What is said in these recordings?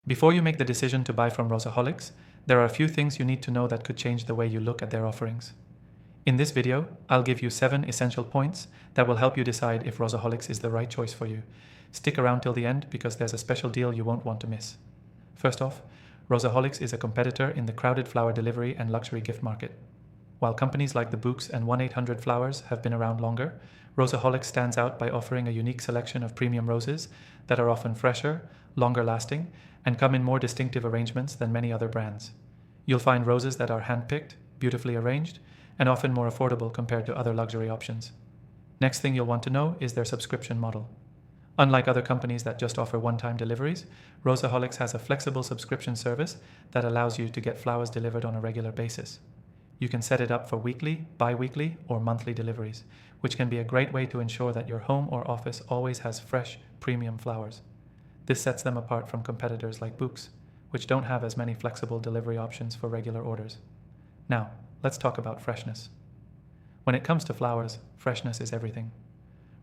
Before you make the decision to buy from Rosaholics, there are a few things you need to know that could change the way you look at their offerings. In this video, I'll give you 7 essential points that will help you decide if Rosaholics is the right choice for you. Stick around till the end because there's a special deal you won't want to miss. First off, Rosaholics is a competitor in the crowded flower delivery and luxury gift market. While companies like The Bouqs and 1-800-Flowers have been around longer, Rosaholics stands out by offering a unique selection of premium roses that are often fresher, longer lasting, and come in more distinctive arrangements than many other brands. You'll find roses that are hand-picked, beautifully arranged, and often more affordable compared to other luxury options. Next thing you'll want to know is their subscription model. Unlike other companies that just offer one-time deliveries, Rosaholics has a flexible subscription service that allows you to get flowers delivered on a regular basis. You can set it up for weekly, bi-weekly, or monthly deliveries, which can be a great way to ensure that your home or office always has fresh, premium flowers. This sets them apart from competitors like Bouqs, which don't have as many flexible delivery options for regular orders. Now, let's talk about freshness. When it comes to flowers, freshness is everything.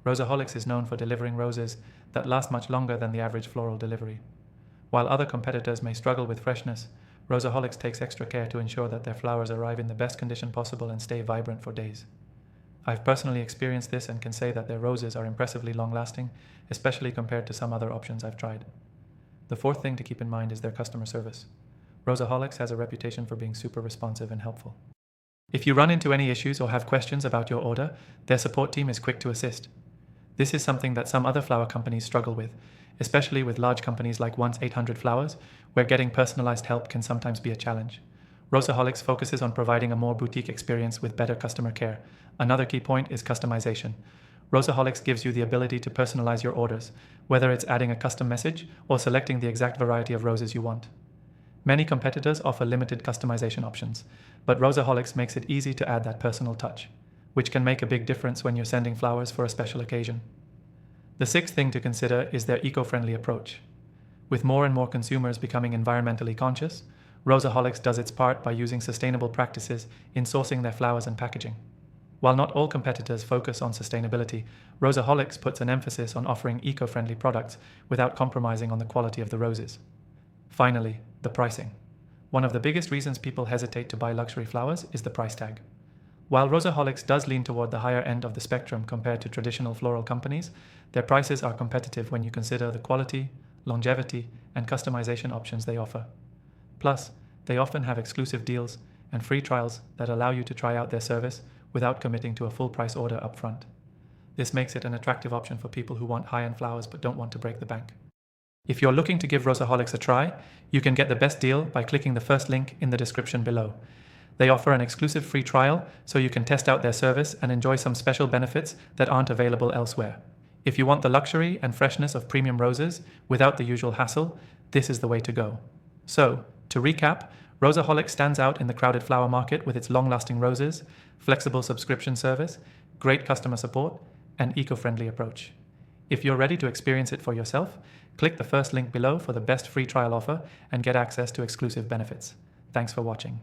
Rosaholics is known for delivering roses that last much longer than the average floral delivery. While other competitors may struggle with freshness, Rosaholics takes extra care to ensure that their flowers arrive in the best condition possible and stay vibrant for days. I've personally experienced this and can say that their roses are impressively long-lasting, especially compared to some other options I've tried. The fourth thing to keep in mind is their customer service. Rosaholics has a reputation for being super responsive and helpful. If you run into any issues or have questions about your order, their support team is quick to assist. This is something that some other flower companies struggle with, especially with large companies like 1-800-Flowers, where getting personalized help can sometimes be a challenge. Rosaholics focuses on providing a more boutique experience with better customer care. Another key point is customization. Rosaholics gives you the ability to personalize your orders, whether it's adding a custom message or selecting the exact variety of roses you want. Many competitors offer limited customization options, but Rosaholics makes it easy to add that personal touch, which can make a big difference when you're sending flowers for a special occasion. The sixth thing to consider is their eco-friendly approach. With more and more consumers becoming environmentally conscious, Rosaholics does its part by using sustainable practices in sourcing their flowers and packaging. While not all competitors focus on sustainability, Rosaholics puts an emphasis on offering eco-friendly products without compromising on the quality of the roses. Finally, the pricing. One of the biggest reasons people hesitate to buy luxury flowers is the price tag. While Rosaholics does lean toward the higher end of the spectrum compared to traditional floral companies, their prices are competitive when you consider the quality, longevity, and customization options they offer. Plus, they often have exclusive deals and free trials that allow you to try out their service without committing to a full price order upfront. This makes it an attractive option for people who want high-end flowers but don't want to break the bank. If you're looking to give Rosaholics a try, you can get the best deal by clicking the first link in the description below. They offer an exclusive free trial so you can test out their service and enjoy some special benefits that aren't available elsewhere. If you want the luxury and freshness of premium roses without the usual hassle, this is the way to go. So, to recap, Rosaholics stands out in the crowded flower market with its long-lasting roses, flexible subscription service, great customer support, and eco-friendly approach. If you're ready to experience it for yourself, click the first link below for the best free trial offer and get access to exclusive benefits. Thanks for watching.